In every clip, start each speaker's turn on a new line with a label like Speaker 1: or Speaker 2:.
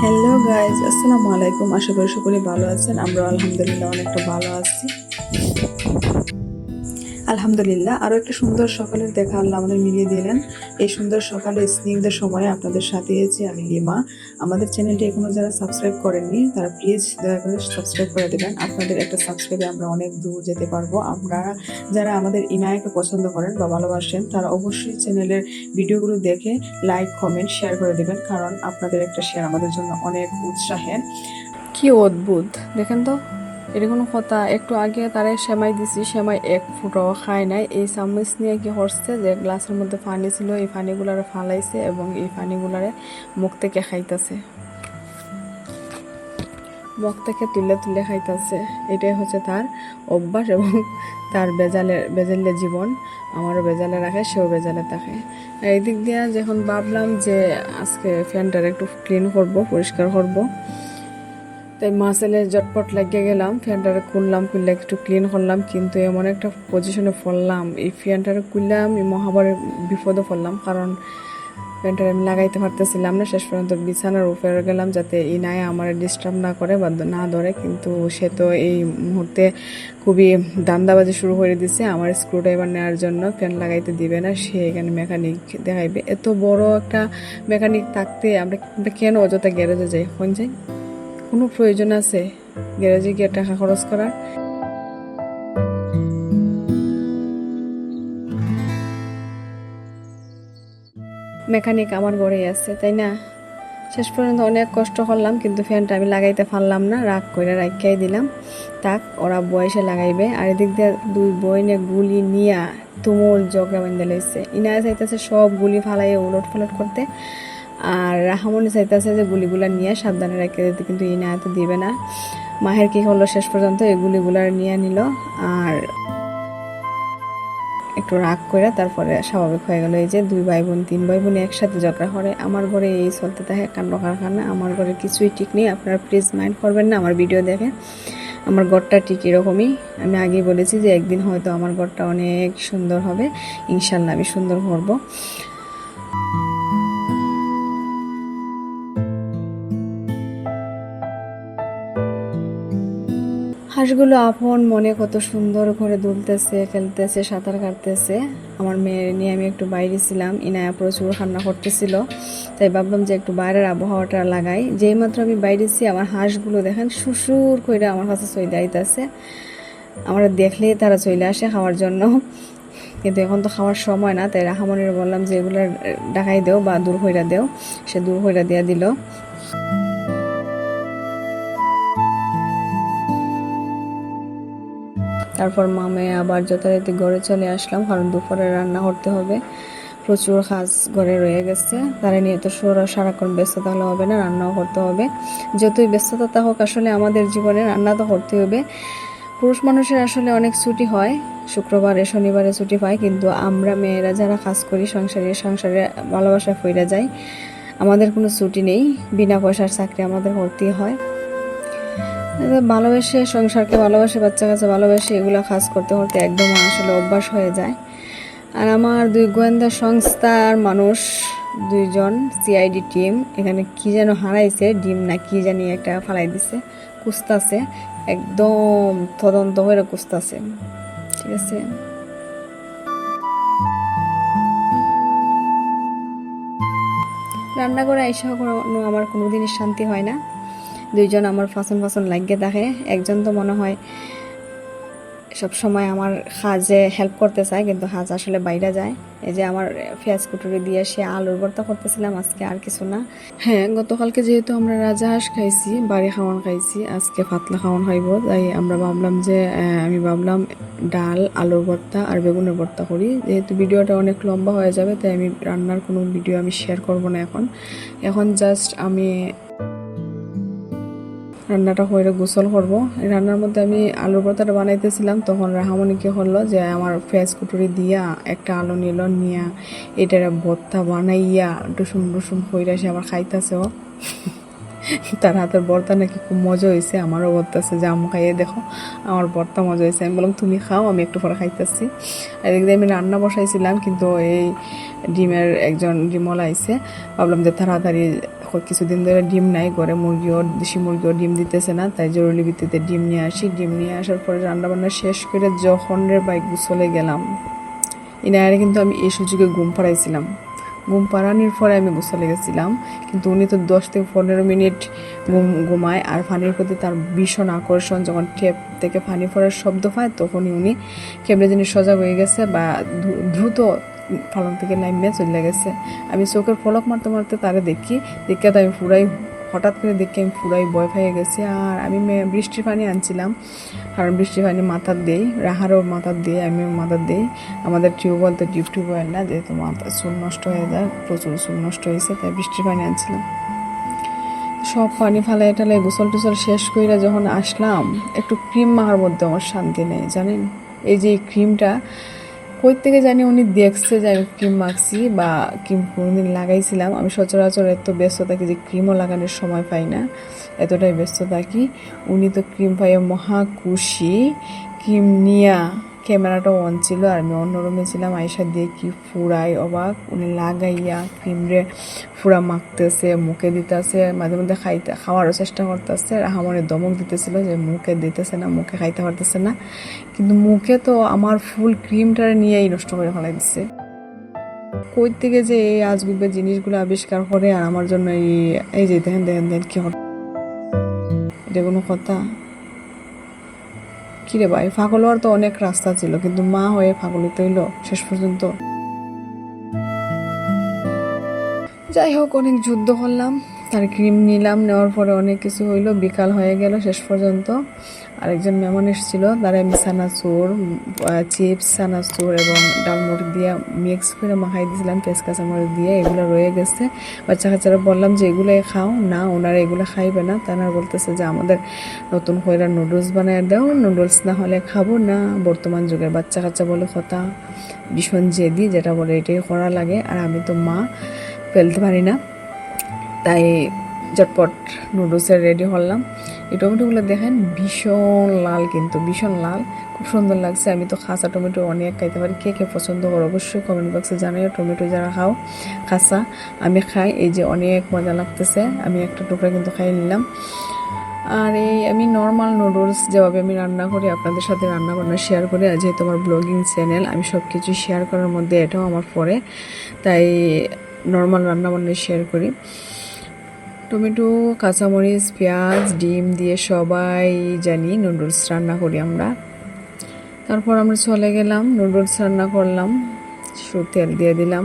Speaker 1: Hello guys, আসসালামু আলাইকুম। আশা করি সকলে ভালো আছেন। আমরা আলহামদুলিল্লাহ অনেকটা ভালো আছি। আলহামদুলিল্লাহ আরও একটা সুন্দর সকালের দেখা আল্লাহ আমাদের মিলিয়ে দিলেন। এই সুন্দর সকালে স্নিগ্ধ সময়ে আপনাদের সাথে আছি আমি লিমা। আমাদের চ্যানেলটি এখনো যারা সাবস্ক্রাইব করেননি তারা প্লিজ দয়া করে সাবস্ক্রাইব করে দেবেন। আপনাদের একটা সাবস্ক্রাইবে আমরা অনেক দূর যেতে পারবো। আমরা যারা আমাদের ইনায়াকে পছন্দ করেন বা ভালোবাসেন তারা অবশ্যই চ্যানেলের ভিডিওগুলো দেখে লাইক কমেন্ট শেয়ার করে দেবেন, কারণ আপনাদের একটা শেয়ার আমাদের জন্য অনেক উৎসাহের। কি অদ্ভুত দেখেন তো, এটা কোনো কথা। একটু আগে তারা সেমাই দিছি, সেমাই এক ফুটাও খায় নাই। এই চামচ নিয়ে কি করছে যে গ্লাসের মধ্যে পানি ছিল, এই পানিগুলারে ফালাইছে এবং এই পানিগুলারে মুখ থেকে খাইতেছে, মুখ থেকে তুলে তুলে খাইতেছে। এটাই হচ্ছে তার অভ্যাস এবং তার বেজালে জীবন। আমারও বেজালে রাখে, সেও বেজালে থাকে। এই দিক দিয়ে যখন ভাবলাম যে আজকে ফ্যানটার একটু ক্লিন করব, পরিষ্কার করব, তাই মাসেলে জটপট লাগিয়ে গেলাম। ফ্যানটারে খুললাম, খুললে একটু ক্লিন করলাম, কিন্তু এমন একটা পজিশনে পড়লাম, এই ফ্যানটারে খুললাম এই মহাবারের বিপদে পড়লাম। কারণ ফ্যানটারে আমি লাগাইতে পারতেছিলাম না। শেষ পর্যন্ত বিছানার উপরে গেলাম যাতে এই নাই আমার ডিস্টার্ব না করে বা না ধরে, কিন্তু সে তো এই মুহূর্তে খুবই দান্দাবাজি শুরু করে দিছে আমার স্ক্রুড্রাইভার নেওয়ার জন্য। ফ্যান লাগাইতে দিবে না, সে এখানে মেকানিক দেখাইবে। এত বড় একটা মেকানিক থাকতে আমরা কেন অযথা গ্যারেজে যাই? কোন যাই? কোনো প্রয়োজন আছে গ্যারেজে গিয়ে টাকা খরচ করার? মেকানিক আমার ঘরেই আছে, তাই না? শেষ পর্যন্ত অনেক কষ্ট করলাম, কিন্তু ফ্যানটা আমি লাগাইতে পারলাম না। রাগ করে রাখিয়াই দিলাম, তাক ওরা বয়সে লাগাইবে। আর এদিক দিয়ে দুই বইনে গুলি নিয়া তুমুল ঝগড়া বান্ধে লাইছে। ইনায়া চাইতেছে সব গুলি ফালাইয়ে উলট পালট করতে, আর রাহামনি চাইতেছে যে গুলিগুলা নিয়ে সাবধানে রেখে দিতে, কিন্তু ইনায়া তো দিবে না। মাহের কি হলো, শেষ পর্যন্ত এই গুলিগুলার নিয়ে নিল আর একটু রাগ করে তারপরে স্বাভাবিক হয়ে গেল। এই যে দুই ভাই বোন, তিন ভাই বোন একসাথে ঝগড়া করে। আমার ঘরে এই চলতে থাকে কাণ্ড কারখানা। আমার ঘরে কিছুই ঠিক নেই, আপনারা প্লিজ মাইন্ড করবেন না আমার ভিডিও দেখে। আমার ঘরটা ঠিক এরকমই। আমি আগেই বলেছি যে একদিন হয়তো আমার ঘরটা অনেক সুন্দর হবে, ইনশাল্লাহ আমি সুন্দর করবো। হাঁসগুলো আপন মনে কত সুন্দর করে দুলতেছে, খেলতেছে, সাঁতার কাটতেছে। আমার মেয়ের নিয়ে আমি একটু বাইরে ছিলাম, ইনায়া প্রচুর রান্না করতেছিল, তাই ভাবলাম যে একটু বাইরের আবহাওয়াটা লাগাই। যেই মাত্র আমি বাইরেছি আমার হাঁসগুলো দেখেন সুসুর করে আমার কাছে চলে আইতেছে। আমরা দেখলেই তারা চলে আসে খাওয়ার জন্য, কিন্তু এখন তো খাওয়ার সময় না। তাই রাহামনির বললাম যে এগুলো ডাকাই দেও বা দূর হইরা দেও, সে দূর হইরা দিয়া দিল। তারপর মামে আবার যথারীতি ঘরে চলে আসলাম, কারণ দুপুরে রান্না করতে হবে। প্রচুর কাজ ঘরে রয়ে গেছে, তারা নিয়ে তো সারাক্ষণ ব্যস্ত থাকলে হবে না, রান্নাও করতে হবে। যতই ব্যস্ততা থাকুক আসলে আমাদের জীবনে রান্না তো করতে হবে। পুরুষ মানুষের আসলে অনেক ছুটি হয়, শুক্রবারে শনিবারে ছুটি পায়, কিন্তু আমরা মেয়েরা যারা কাজ করি সংসারে ভালোবাসা ফিরে যাই, আমাদের কোনো ছুটি নেই। বিনা পয়সার চাকরি আমাদের করতেই হয়। ভালোবেসে সংসারকে ভালোবাসে, বাচ্চা কাছে ভালোবাসে, এগুলো কাজ করতে করতে একদম আসলে অভ্যাস হয়ে যায়। আর আমার দুই গোয়েন্দা সংস্থার মানুষ দুইজন সিআইডি টিম এখানে কি যেন হারাইছে, ডিম না কি জানি একটা ফালাই দিছে, কুস্তাছে, একদম তদন্ত করে কুস্তাছে। ঠিক আছে, রান্না করে আইসা কোনো আমার কোনো দিনই শান্তি হয় না। দুইজন আমার ফাঁসন লাগিয়ে থাকে। একজন তো মনে হয় সব সময় আমার কাজে হেল্প করতে চায়, কিন্তু কাজ আসলে বাইরে যায়। এই যে আমার পেঁয়াজ কুটুরি দিয়ে সে আলুর ভর্তা করতেছিলাম, আজকে আর কিছু না। হ্যাঁ, গতকালকে যেহেতু আমরা রাজহাঁস খাইছি, বাড়ি খাওয়ান খাইছি, আজকে পাতলা খাওয়ান খাইব। তাই আমরা ভাবলাম যে আমি ভাবলাম ডাল, আলুর ভর্তা আর বেগুনের ভর্তা করি। যেহেতু ভিডিওটা অনেক লম্বা হয়ে যাবে, তাই আমি রান্নার কোনো ভিডিও আমি শেয়ার করব না। এখন জাস্ট আমি রান্নাটা করে গোসল করবো। এই রান্নার মধ্যে আমি আলুর ভর্তাটা বানাইতেছিলাম, তখন রাহামনি কি করলো যে আমার পেঁয়াজ কুটুরি দিয়া একটা আলু নিয়া এটার ভর্তা বানাইয়া ডুসুম ডুসুম কইরা সে আমার খাইতেছে। ও তার হাতের ভর্তা নাকি খুব মজা হয়েছে। আমারও বলতেছে যে আম্মু খাইয়ে দেখো আমার ভর্তা মজা হয়েছে। আমি বললাম তুমি খাও, আমি একটু পরে খাইতেছি। এদিক দিয়ে আমি রান্না বসাইছিলাম, কিন্তু এই ডিমের একজন ডিমওয়ালা আইছে, ভাবলাম যে তাড়াতাড়ি কিছুদিন ধরে ডিম নাই ঘরে, দেশি মুরগিও ডিম দিতেছে না, তাই জরুরি ভিত্তিতে ডিম নিয়ে আসি। ডিম নিয়ে আসার পরে রান্নাবান্না শেষ করে যখন বাইক চলে গেলাম, ইনারে কিন্তু আমি এই সুযোগে ঘুম পাড়াইছিলাম। ঘুম পাড়ানোর পরে আমি গোসলে গেছিলাম, কিন্তু উনি তো 10 থেকে 15 মিনিট ঘুমায়। আর পানির প্রতি তার ভীষণ আকর্ষণ, যখন ট্যাপ থেকে পানি পড়ার শব্দ পায় তখনই উনি কেমনে যিনি সজাগ হয়ে গেছে বা দ্রুত পালন থেকে নামিয়ে চলে গেছে। আমি চোখের পলক মারতে মারতে তারে দেখে তো আমি হঠাৎ করে দেখে আমি পুরাই ভয় পেয়ে গেছি। আর আমি বৃষ্টির পানি আনছিলাম, কারণ বৃষ্টির পানি মাথার দেই, রাহারও মাথার দিয়ে, আমিও মাথার দিই। আমাদের টিউবওয়েল তো ডিপ টিউবওয়েল না, যেহেতু মাথা চুল নষ্ট হয়ে যায়, প্রচুর চুল নষ্ট হয়েছে, তাই বৃষ্টির পানি আনছিলাম। সব পানি ফালাই টালাই গোসল টোসল শেষ করে যখন আসলাম, একটু ক্রিম মাখার মধ্যে আমার শান্তি নেই, জানেন। এই যে ক্রিমটা কই থেকে জানি উনি দেখছে যে আমি ক্রিম মাখছি বা ক্রিম কোনোদিন লাগাইছিলাম। আমি সচরাচর এত ব্যস্ত থাকি যে ক্রিমও লাগানোর সময় পাই না, এতটাই ব্যস্ত থাকি। উনি তো ক্রিম পাইয়ে মহা খুশি, ক্রিম নিয়া ক্যামেরাটা অন ছিল আর আমি অন্য রুমে ছিলাম। আয়সা দিয়ে কি ফুরাই অবাক, উনি লাগাইয়া ক্রিম রে ফুরা মাখতেছে, মুখে দিতেছে, মাঝে মধ্যে খাওয়ারও চেষ্টা করতেছে। রাহামনের দমক দিতেছিল যে মুখে দিতেছে না, মুখে খাইতে পারতেছে না, কিন্তু মুখে তো আমার ফুল ক্রিমটা নিয়েই নষ্ট করে ফেলাই দিচ্ছে। কই থেকে যে এই আজগুবে জিনিসগুলো আবিষ্কার করে আর আমার জন্য এই যে দেখেন দেখেন দেখেন কি হঠাৎ, এটা কোনো কথা? কিরে ভাই, পাগল হওয়ার তো অনেক রাস্তা ছিল, কিন্তু মা হয়ে পাগলিত হইলো শেষ পর্যন্ত। যাই হোক, অনেক যুদ্ধ করলাম, তার ক্রিম নিলাম, নেওয়ার পরে অনেক কিছু হইলো, বিকাল হয়ে গেল শেষ পর্যন্ত। আরেকজন মেহমান এসেছিল, তারা আমি চানাচুর, চিপস, চানাচুর এবং ডালমুড়ি দিয়ে মিক্স করে মাখাই দিয়েছিলাম, পেঁয়াজ কাঁচামরিচ দিয়ে। এগুলো রয়ে গেছে, বাচ্চা কাচ্চারা বললাম যে এগুলোই খাও না, ওনারা এগুলো খাইবে না। তারা বলতেছে যে আমাদের নতুন করে নুডলস বানিয়ে দাও, নুডলস না হলে খাবো না। বর্তমান যুগের বাচ্চা কাচ্চা বলে কথা, ভীষণ জেদি, যেটা বলে এটাই করা লাগে। আর আমি তো মা, ফেলতে পারি না, তাই ঝটপট নুডলসের রেডি করলাম। এই টমেটোগুলো দেখেন ভীষণ লাল, কিন্তু ভীষণ লাল, খুব সুন্দর লাগছে। আমি তো কাঁচা টমেটো অনেক খাইতে পারি, কে কে পছন্দ করো অবশ্যই কমেন্ট বক্সে জানাই। টমেটো যারা খাও কাঁচা, আমি খাই, এই যে অনেক মজা লাগতেছে। আমি একটা টুকরা কিন্তু খাই নিলাম। আর এই আমি নর্মাল নুডলস যেভাবে আমি রান্না করি আপনাদের সাথে রান্না বান্না শেয়ার করি, আর যেহেতু আমার ব্লগিং চ্যানেল, আমি সব কিছু শেয়ার করার মধ্যে এটাও আমার পরে, তাই নর্মাল রান্না বান্না শেয়ার করি। টমেটো, কাঁচামরিচ, পেঁয়াজ, ডিম দিয়ে সবাই জানি নুডলস রান্না করি আমরা। তারপর আমরা চলে গেলাম, নুডলস রান্না করলাম। তেল দিয়ে দিলাম,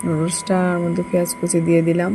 Speaker 1: নুডলসটার মধ্যে পেঁয়াজ কুচি দিয়ে দিলাম।